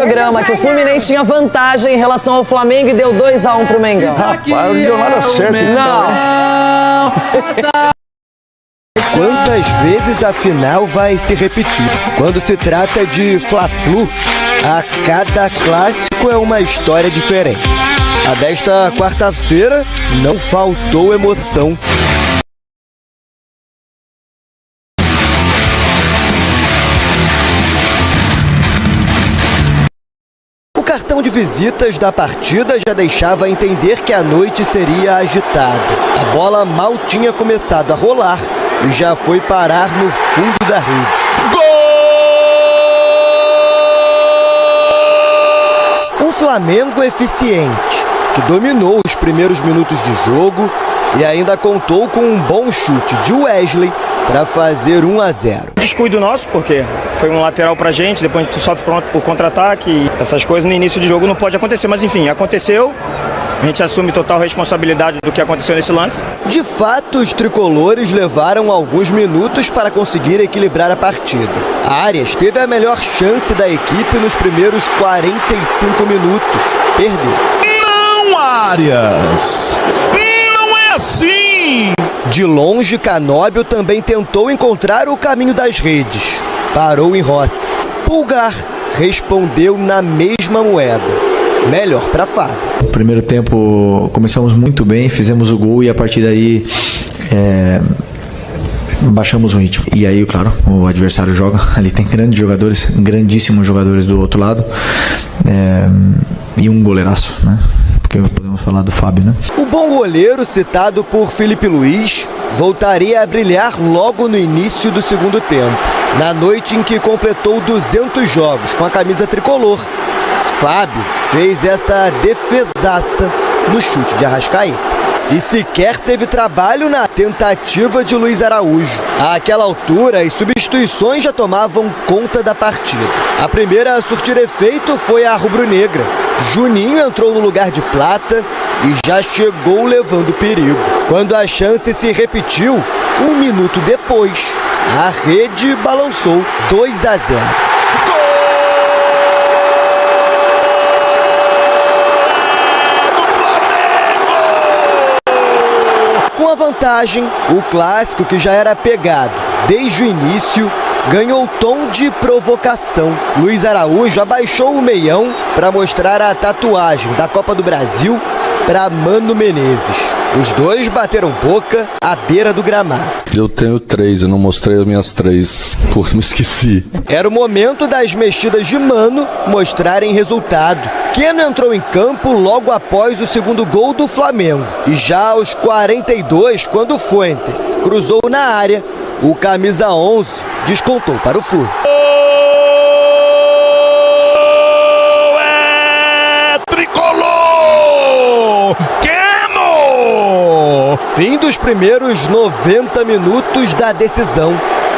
programa que o Fluminense tinha vantagem em relação ao Flamengo e deu 2-1 pro Mengão. Rapaz, não deu nada certo. Não. Quantas vezes a final vai se repetir? Quando se trata de Fla-Flu, a cada clássico é uma história diferente. A desta quarta-feira não faltou emoção. O cartão de visitas da partida já deixava entender que a noite seria agitada. A bola mal tinha começado a rolar e já foi parar no fundo da rede. Gol! Um Flamengo eficiente, que dominou os primeiros minutos de jogo e ainda contou com um bom chute de Wesley para fazer 1-0. Descuido nosso, porque foi um lateral pra gente, depois a gente sofre o contra-ataque e essas coisas no início de jogo não pode acontecer, mas enfim, aconteceu. A gente assume total responsabilidade do que aconteceu nesse lance. De fato, os tricolores levaram alguns minutos para conseguir equilibrar a partida. Arias teve a melhor chance da equipe nos primeiros 45 minutos. Perdeu. Não, Arias! Não é assim! De longe, Canóbio também tentou encontrar o caminho das redes. Parou em Rossi. Pulgar respondeu na mesma moeda. Melhor para Fábio. No primeiro tempo começamos muito bem, fizemos o gol e a partir daí baixamos o ritmo. E aí, claro, o adversário joga, ali tem grandes jogadores, grandíssimos jogadores do outro lado, e um goleiraço, né? Porque podemos falar do Fábio, né? O bom goleiro, citado por Felipe Luiz, voltaria a brilhar logo no início do segundo tempo. Na noite em que completou 200 jogos com a camisa tricolor, Fábio fez essa defesaça no chute de Arrascaeta. E sequer teve trabalho na tentativa de Luiz Araújo. Àquela altura, as substituições já tomavam conta da partida. A primeira a surtir efeito foi a rubro-negra. Juninho entrou no lugar de Plata e já chegou levando perigo. Quando a chance se repetiu, 1 minuto depois, a rede balançou 2-0. Com a vantagem, o clássico, que já era pegado desde o início, ganhou tom de provocação. Luiz Araújo abaixou o meião para mostrar a tatuagem da Copa do Brasil para Mano Menezes. Os dois bateram boca à beira do gramado. Eu tenho 3, eu não mostrei as minhas 3, por me esqueci. Era o momento das mexidas de Mano mostrarem resultado. Keno entrou em campo logo após o segundo gol do Flamengo. E já aos 42, quando Fuentes cruzou na área, o camisa 11 descontou para o Flu. É tricolor! Keno! Fim dos primeiros 90 minutos da decisão.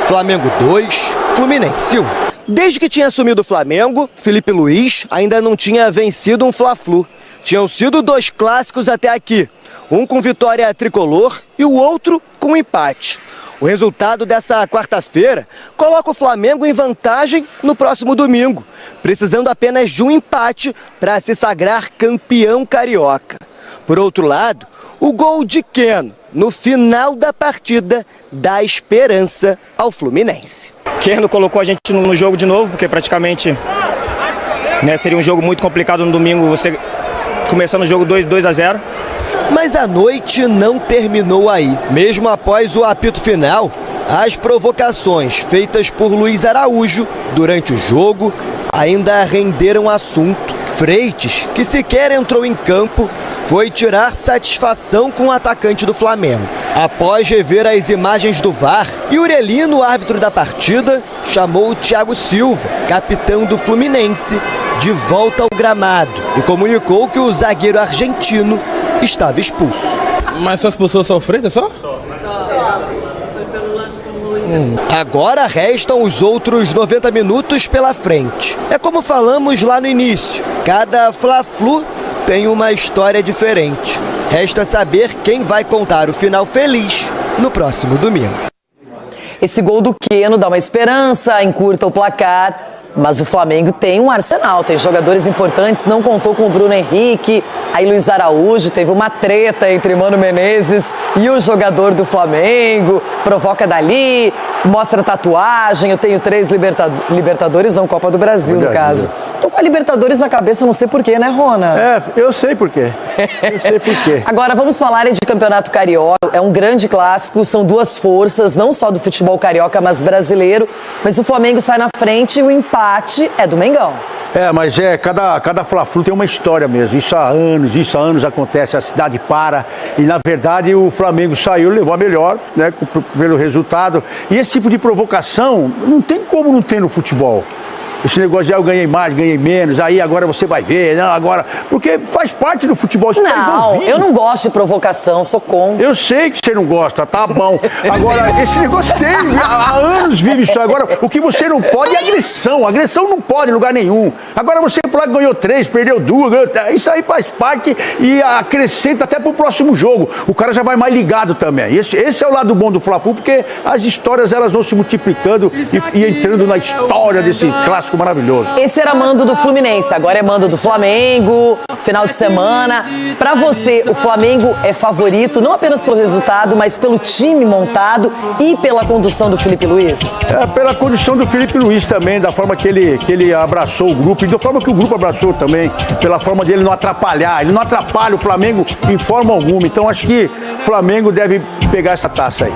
Flamengo 2, Fluminense 1. Desde que tinha assumido o Flamengo, Felipe Luiz ainda não tinha vencido um Fla-Flu. Tinham sido 2 clássicos até aqui, um com vitória tricolor e o outro com empate. O resultado dessa quarta-feira coloca o Flamengo em vantagem no próximo domingo, precisando apenas de um empate para se sagrar campeão carioca. Por outro lado, o gol de Keno no final da partida dá esperança ao Fluminense. Keno colocou a gente no jogo de novo, porque praticamente, né, seria um jogo muito complicado no domingo, você começando o jogo 2-0. Mas a noite não terminou aí. Mesmo após o apito final, as provocações feitas por Luiz Araújo durante o jogo ainda renderam assunto. Freitas, que sequer entrou em campo, foi tirar satisfação com o atacante do Flamengo. Após rever as imagens do VAR, Iurelino, árbitro da partida, chamou o Thiago Silva, capitão do Fluminense, de volta ao gramado e comunicou que o zagueiro argentino estava expulso. Mas essas pessoas são Freitas só? Agora restam os outros 90 minutos pela frente. É como falamos lá no início, cada Fla-Flu tem uma história diferente. Resta saber quem vai contar o final feliz no próximo domingo. Esse gol do Keno dá uma esperança, encurta o placar, Mas o Flamengo tem um arsenal, tem jogadores importantes, não contou com o Bruno Henrique, aí Luiz Araújo, teve uma treta entre Mano Menezes e o jogador do Flamengo, provoca dali, mostra tatuagem, eu tenho 3 Libertadores, não Copa do Brasil, no caso. Tô com a Libertadores na cabeça, não sei porquê, né, Rona? Eu sei porquê. Agora vamos falar de Campeonato Carioca, é um grande clássico, são 2 forças, não só do futebol carioca, mas brasileiro, mas o Flamengo sai na frente e o empate é do Mengão. Mas cada Fla-Flu tem uma história mesmo. Isso há anos acontece, a cidade para. E na verdade o Flamengo saiu, levou a melhor, né, pelo resultado. E esse tipo de provocação não tem como não ter no futebol. Esse negócio de eu ganhei mais, ganhei menos, aí agora você vai ver, não, agora... Porque faz parte do futebol. Isso não, eu não gosto de provocação, sou contra. Eu sei que você não gosta, tá bom. Agora, esse negócio tem, há anos vive isso. Agora, o que você não pode é agressão. Agressão não pode em lugar nenhum. Agora você falou que ganhou 3, perdeu 2, isso aí faz parte e acrescenta até pro próximo jogo. O cara já vai mais ligado também. Esse é o lado bom do Fla-Flu, porque as histórias elas vão se multiplicando e entrando na história desse clássico maravilhoso. Esse era mando do Fluminense, agora é mando do Flamengo, final de semana. Pra você, o Flamengo é favorito, não apenas pelo resultado, mas pelo time montado e pela condução do Felipe Luiz? Pela condução do Felipe Luiz também, da forma que ele abraçou o grupo e da forma que o grupo abraçou também, pela forma dele não atrapalhar. Ele não atrapalha o Flamengo em forma alguma. Então acho que o Flamengo deve pegar essa taça aí.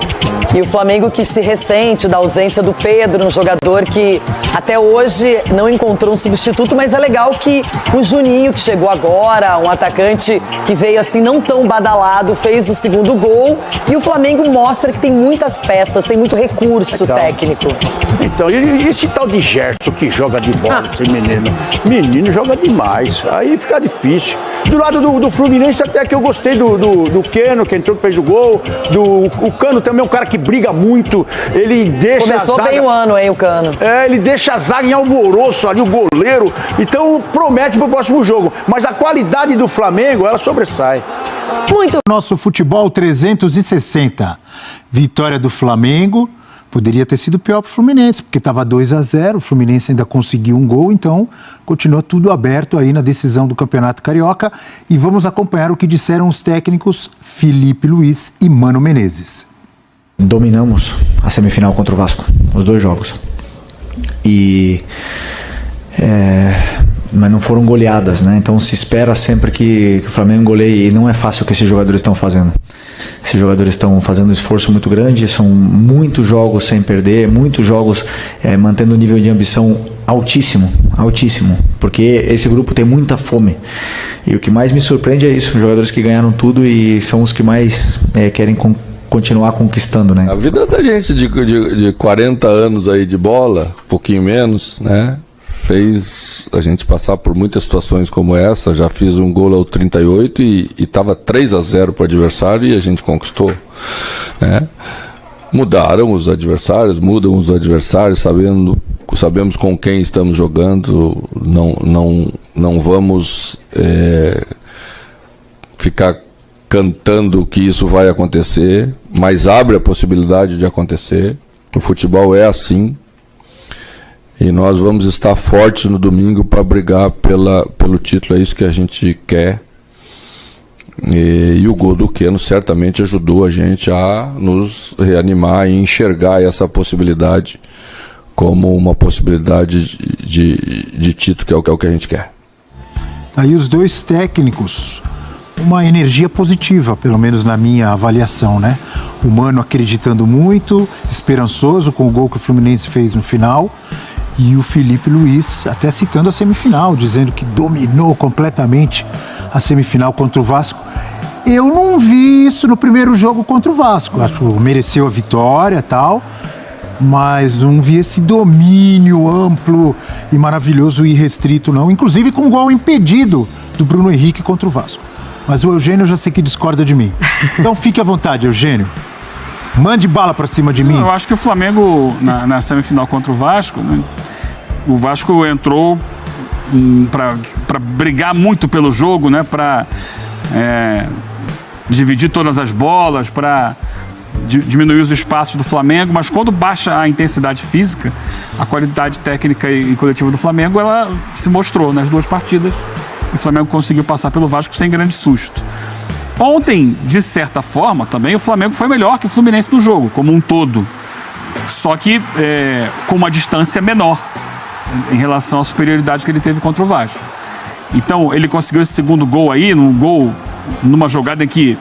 E o Flamengo que se ressente da ausência do Pedro, um jogador que até hoje não encontrou um substituto, mas é legal que o Juninho, que chegou agora, um atacante que veio assim não tão badalado, fez o 2º gol e o Flamengo mostra que tem muitas peças, tem muito recurso técnico. Então, e esse tal de Gerson que joga de bola, esse menino joga demais, aí fica difícil. Do lado do Fluminense até que eu gostei do Keno, que entrou, que fez o gol, o Cano também é um cara que briga muito, ele deixa Começou a zaga... bem o ano, hein, o Cano. Ele deixa a zaga em alvoroço ali, o goleiro, então promete pro próximo jogo, mas a qualidade do Flamengo, ela sobressai. Muito. Nosso futebol 360, vitória do Flamengo, poderia ter sido pior pro Fluminense, porque estava 2-0, o Fluminense ainda conseguiu um gol, então continua tudo aberto aí na decisão do Campeonato Carioca e vamos acompanhar o que disseram os técnicos Felipe Luiz e Mano Menezes. Dominamos a semifinal contra o Vasco, os 2 jogos. Mas não foram goleadas, né? Então se espera sempre que o Flamengo goleie e não é fácil o que esses jogadores estão fazendo. Esses jogadores estão fazendo um esforço muito grande, são muitos jogos sem perder, muitos jogos mantendo um nível de ambição altíssimo, porque esse grupo tem muita fome. E o que mais me surpreende é isso, os jogadores que ganharam tudo e são os que mais querem continuar conquistando, né? A vida da gente de 40 anos aí de bola, pouquinho menos, né? Fez a gente passar por muitas situações como essa. Já fiz um gol ao 38 e estava 3-0 para o adversário e a gente conquistou, né? Mudam os adversários, sabemos com quem estamos jogando, não vamos ficar cantando que isso vai acontecer, mas abre a possibilidade de acontecer. O futebol é assim. E nós vamos estar fortes no domingo para brigar pelo título, é isso que a gente quer. E o gol do Keno certamente ajudou a gente a nos reanimar e enxergar essa possibilidade como uma possibilidade de título, que é o que a gente quer. Aí os 2 técnicos, uma energia positiva, pelo menos na minha avaliação, né? O Mano acreditando muito, esperançoso com o gol que o Fluminense fez no final. E o Felipe Luiz até citando a semifinal, dizendo que dominou completamente a semifinal contra o Vasco. Eu não vi isso no primeiro jogo contra o Vasco. Acho que mereceu a vitória e tal, mas não vi esse domínio amplo e maravilhoso e restrito, não. Inclusive com um gol impedido do Bruno Henrique contra o Vasco. Mas o Eugênio eu já sei que discorda de mim. Então fique à vontade, Eugênio. Mande bala pra cima de mim. Eu acho que o Flamengo, na semifinal contra o Vasco, né, o Vasco entrou para brigar muito pelo jogo, né, para dividir todas as bolas, para diminuir os espaços do Flamengo, mas quando baixa a intensidade física, a qualidade técnica e coletiva do Flamengo, ela se mostrou nas 2 partidas. E o Flamengo conseguiu passar pelo Vasco sem grande susto. Ontem, de certa forma, também o Flamengo foi melhor que o Fluminense no jogo, como um todo. Só que com uma distância menor em relação à superioridade que ele teve contra o Vasco. Então, ele conseguiu esse segundo gol aí, numa jogada em que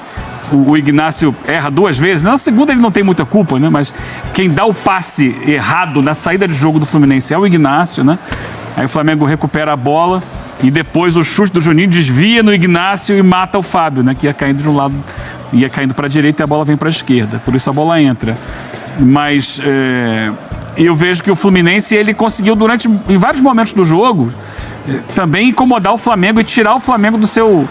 o Ignacio erra 2 vezes. Na segunda ele não tem muita culpa, né? Mas quem dá o passe errado na saída de jogo do Fluminense é o Ignacio, né? Aí o Flamengo recupera a bola e depois o chute do Juninho desvia no Ignacio e mata o Fábio, né? Que ia caindo de um lado, ia caindo para a direita e a bola vem para a esquerda. Por isso a bola entra. Mas eu vejo que o Fluminense, ele conseguiu em vários momentos do jogo, também incomodar o Flamengo e tirar o Flamengo do seu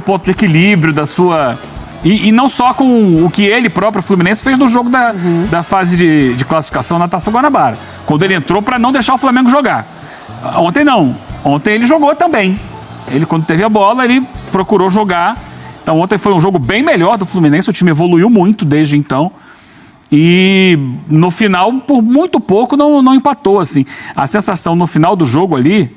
ponto de equilíbrio, da sua... E não só com o que ele próprio, o Fluminense, fez no jogo da fase de classificação na Taça Guanabara, quando ele entrou para não deixar o Flamengo jogar. Ontem não. Ontem ele jogou também. Ele, quando teve a bola, ele procurou jogar. Então ontem foi um jogo bem melhor do Fluminense, o time evoluiu muito desde então. E no final, por muito pouco, não empatou, assim. A sensação no final do jogo ali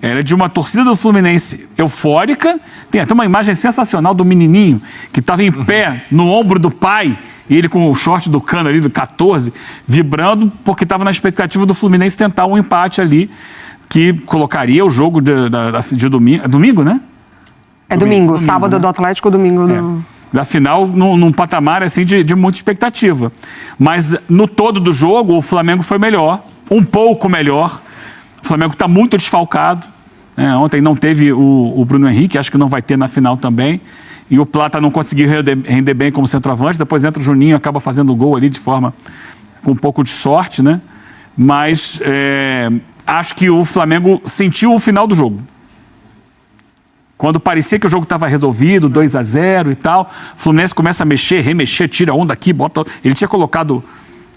era de uma torcida do Fluminense eufórica. Tem até uma imagem sensacional do menininho que estava em pé no ombro do pai, e ele com o short do Cano ali, do 14, vibrando, porque estava na expectativa do Fluminense tentar um empate ali, que colocaria o jogo de domingo. É domingo, né? É domingo, sábado, né? Do Atlético, domingo do... Da final, num patamar assim, de muita expectativa. Mas no todo do jogo, o Flamengo foi melhor, um pouco melhor. O Flamengo está muito desfalcado. Ontem não teve o Bruno Henrique, acho que não vai ter na final também. E o Plata não conseguiu render bem como centroavante. Depois entra o Juninho, acaba fazendo o gol ali com um pouco de sorte, né? Mas acho que o Flamengo sentiu o final do jogo. Quando parecia que o jogo estava resolvido, 2-0 e tal, o Fluminense começa a mexer, remexer, tira um daqui, bota... Ele tinha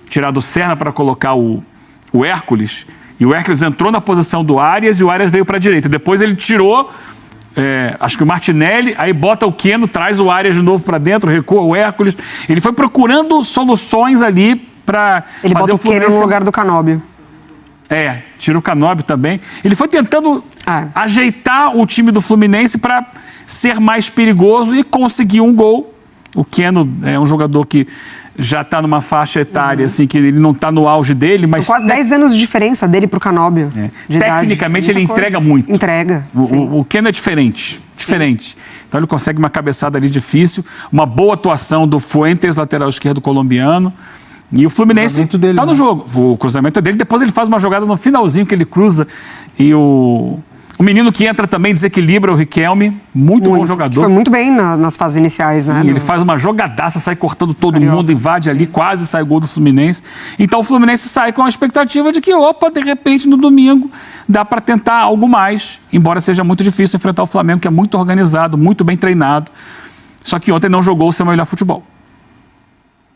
tirado o Serna para colocar o Hércules, e o Hércules entrou na posição do Arias e o Arias veio para a direita. Depois ele tirou, acho que o Martinelli, aí bota o Keno, traz o Arias de novo para dentro, recua o Hércules. Ele foi procurando soluções ali para ele fazer bota o Keno no lugar do Canóbio. Tira o Canóbio também. Ele foi tentando ajeitar o time do Fluminense para ser mais perigoso e conseguir um gol. O Keno é um jogador que já está numa faixa etária, assim, que ele não está no auge dele, mas... Quase 10 anos de diferença dele pro Canóbio. Tecnicamente ele entrega muito. Entrega, o Keno é diferente. Então ele consegue uma cabeçada ali difícil, uma boa atuação do Fuentes, lateral esquerdo colombiano. E o Fluminense está no jogo. O cruzamento é dele. Depois ele faz uma jogada no finalzinho que ele cruza. E o menino que entra também desequilibra, o Riquelme. Muito bom jogador. Foi muito bem nas fases iniciais, né? E ele faz uma jogadaça, sai cortando todo mundo, invade ali, quase sai gol do Fluminense. Então o Fluminense sai com a expectativa de que, de repente, no domingo, dá para tentar algo mais. Embora seja muito difícil enfrentar o Flamengo, que é muito organizado, muito bem treinado. Só que ontem não jogou o seu melhor futebol.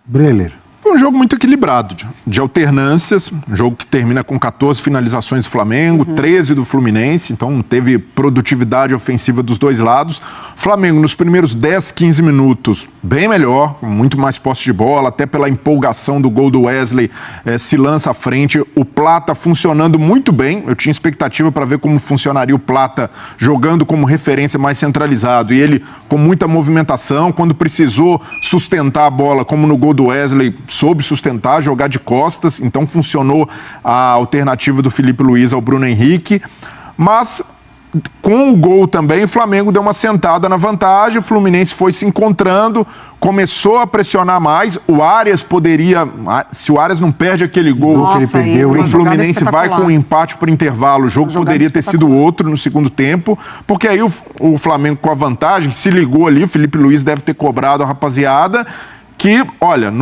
Breler. Foi um jogo muito equilibrado, de alternâncias, um jogo que termina com 14 finalizações do Flamengo, 13 do Fluminense, então teve produtividade ofensiva dos dois lados. Flamengo nos primeiros 10, 15 minutos, bem melhor, com muito mais posse de bola, até pela empolgação do gol do Wesley, se lança à frente. O Plata funcionando muito bem, eu tinha expectativa para ver como funcionaria o Plata jogando como referência mais centralizado, e ele com muita movimentação, quando precisou sustentar a bola, como no gol do Wesley, soube sustentar, jogar de costas, então funcionou a alternativa do Filipe Luiz ao Bruno Henrique, mas com o gol também o Flamengo deu uma sentada na vantagem, o Fluminense foi se encontrando, começou a pressionar mais, o Arias poderia, se o Arias não perde aquele gol que ele perdeu, o Fluminense vai com um empate por intervalo, o jogo poderia ter sido outro no segundo tempo, porque aí o Flamengo com a vantagem se ligou ali, o Filipe Luiz deve ter cobrado a rapaziada, que, olha,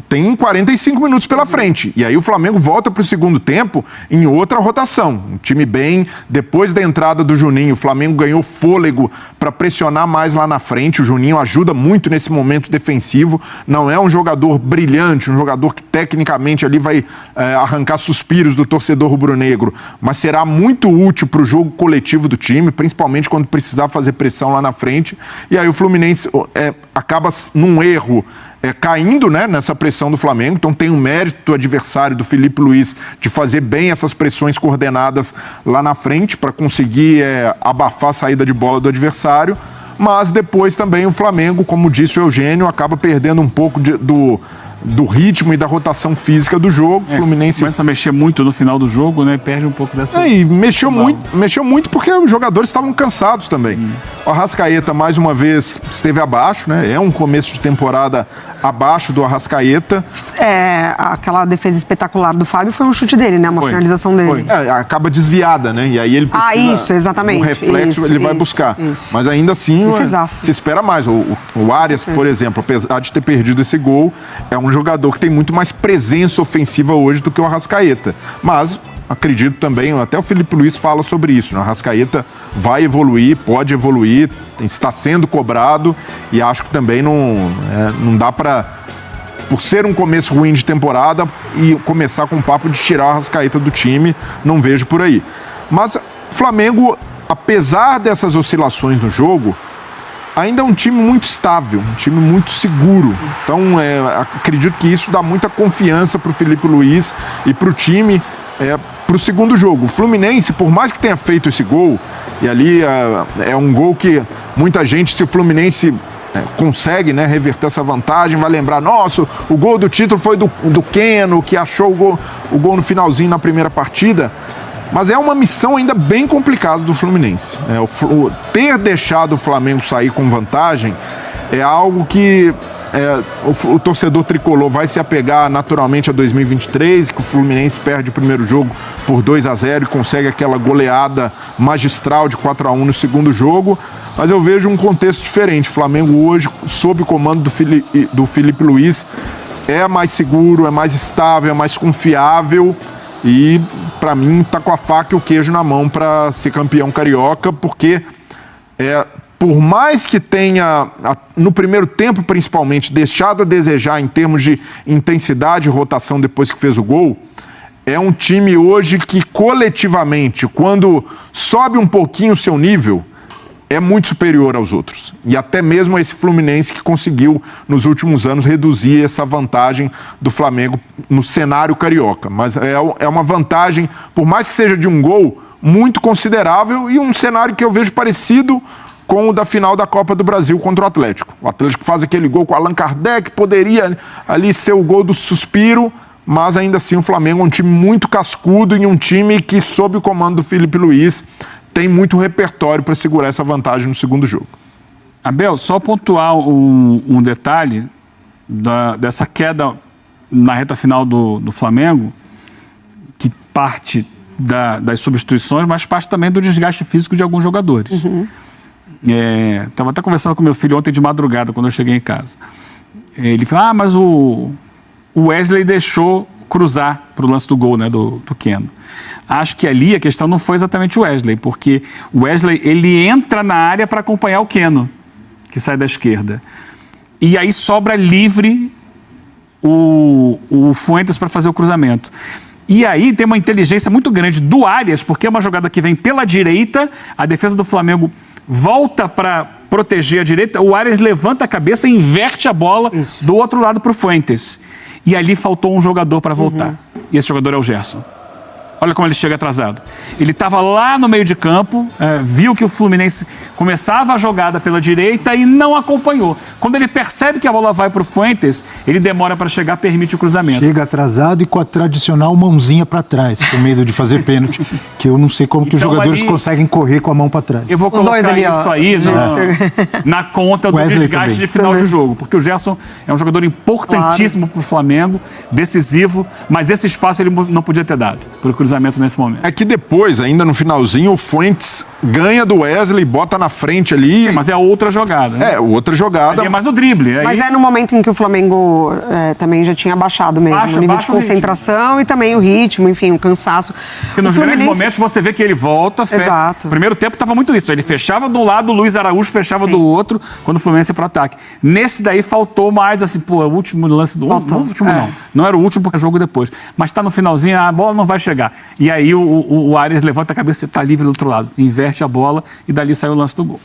tem 45 minutos pela frente. E aí o Flamengo volta para o segundo tempo em outra rotação. Um time bem, depois da entrada do Juninho, o Flamengo ganhou fôlego para pressionar mais lá na frente. O Juninho ajuda muito nesse momento defensivo. Não é um jogador brilhante, um jogador que tecnicamente ali vai arrancar suspiros do torcedor rubro-negro, mas será muito útil para o jogo coletivo do time, principalmente quando precisar fazer pressão lá na frente. E aí o Fluminense acaba num erro caindo, né, nessa pressão do Flamengo. Então tem um mérito do adversário, do Filipe Luís, de fazer bem essas pressões coordenadas lá na frente para conseguir abafar a saída de bola do adversário. Mas depois também o Flamengo, como disse o Eugênio, acaba perdendo um pouco do ritmo e da rotação física do jogo. Fluminense começa a mexer muito no final do jogo, né? Perde um pouco dessa... E mexeu muito porque os jogadores estavam cansados também. O Arrascaeta, mais uma vez, esteve abaixo, né? É um começo de temporada abaixo do Arrascaeta. Aquela defesa espetacular do Fábio foi um chute dele, né? Uma finalização dele. Acaba desviada, né? E aí ele precisa... isso, exatamente. Um reflexo ele vai buscar. Mas ainda assim, se espera mais. O Arias, por exemplo, apesar de ter perdido esse gol, é um jogador que tem muito mais presença ofensiva hoje do que o Arrascaeta. Mas acredito também, até o Filipe Luís fala sobre isso, né? O Arrascaeta vai evoluir, pode evoluir, está sendo cobrado e acho que também não dá para, por ser um começo ruim de temporada, e começar com um papo de tirar o Arrascaeta do time, não vejo por aí. Mas o Flamengo, apesar dessas oscilações no jogo, ainda é um time muito estável, um time muito seguro. Então, acredito que isso dá muita confiança para o Filipe Luís e para o time para o segundo jogo. O Fluminense, por mais que tenha feito esse gol, e ali é um gol que muita gente, se o Fluminense consegue, né, reverter essa vantagem, vai lembrar, nossa, o gol do título foi do Keno, que achou o gol no finalzinho na primeira partida. Mas é uma missão ainda bem complicada do Fluminense. Ter deixado o Flamengo sair com vantagem é algo que o torcedor tricolor vai se apegar naturalmente a 2023, que o Fluminense perde o primeiro jogo por 2-0 e consegue aquela goleada magistral de 4-1 no segundo jogo. Mas eu vejo um contexto diferente. O Flamengo hoje, sob o comando do Filipe Luís, é mais seguro, é mais estável, é mais confiável. E, para mim, tá com a faca e o queijo na mão para ser campeão carioca, porque por mais que tenha, no primeiro tempo principalmente, deixado a desejar em termos de intensidade e rotação depois que fez o gol, é um time hoje que coletivamente, quando sobe um pouquinho o seu nível, é muito superior aos outros. E até mesmo a esse Fluminense que conseguiu, nos últimos anos, reduzir essa vantagem do Flamengo no cenário carioca. Mas é uma vantagem, por mais que seja de um gol, muito considerável, e um cenário que eu vejo parecido com o da final da Copa do Brasil contra o Atlético. O Atlético faz aquele gol com o Allan Kardec, poderia ali ser o gol do suspiro, mas ainda assim o Flamengo é um time muito cascudo e um time que, sob o comando do Filipe Luís, tem muito repertório para segurar essa vantagem no segundo jogo. Abel, só pontuar um detalhe dessa queda na reta final do Flamengo, que parte das substituições, mas parte também do desgaste físico de alguns jogadores. Estava até conversando com meu filho ontem de madrugada, quando eu cheguei em casa. Ele falou, mas o Wesley deixou cruzar para o lance do gol, né, do Keno. Acho que ali a questão não foi exatamente o Wesley, porque o Wesley ele entra na área para acompanhar o Keno, que sai da esquerda. E aí sobra livre o Fuentes para fazer o cruzamento. E aí tem uma inteligência muito grande do Arias, porque é uma jogada que vem pela direita, a defesa do Flamengo volta para proteger a direita, o Arias levanta a cabeça e inverte a bola do outro lado para o Fuentes. E ali faltou um jogador para voltar. E esse jogador é o Gerson. Olha como ele chega atrasado. Ele estava lá no meio de campo, viu que o Fluminense começava a jogada pela direita e não acompanhou. Quando ele percebe que a bola vai para o Fuentes, ele demora para chegar, permite o cruzamento. Chega atrasado e com a tradicional mãozinha para trás, com medo de fazer pênalti, que eu não sei como que os jogadores conseguem correr com a mão para trás. Eu vou colocar ali, isso aí na conta do Wesley desgaste também. De final de jogo, porque o Gerson é um jogador importantíssimo para o Flamengo, decisivo, mas esse espaço ele não podia ter dado para o cruzamento nesse momento. É que depois, ainda no finalzinho, o Fuentes ganha do Wesley, bota na frente ali. Sim, mas é outra jogada. Né? Outra jogada. Ali é mais o drible. Mas é no momento em que o Flamengo também já tinha baixado mesmo o nível de concentração e também o ritmo, enfim, o cansaço. Porque nos grandes momentos você vê que ele volta. Exato. O primeiro tempo estava muito isso. Ele fechava de um lado, o Luiz Araújo fechava do outro, quando o Fluminense ia para o ataque. Nesse daí faltou mais, assim, o último lance do... Não, o último não. Não era o último porque é jogo depois. Mas está no finalzinho, a bola não vai chegar. E aí o Arias levanta a cabeça e está livre do outro lado. Inverte a bola e dali sai o lance do gol.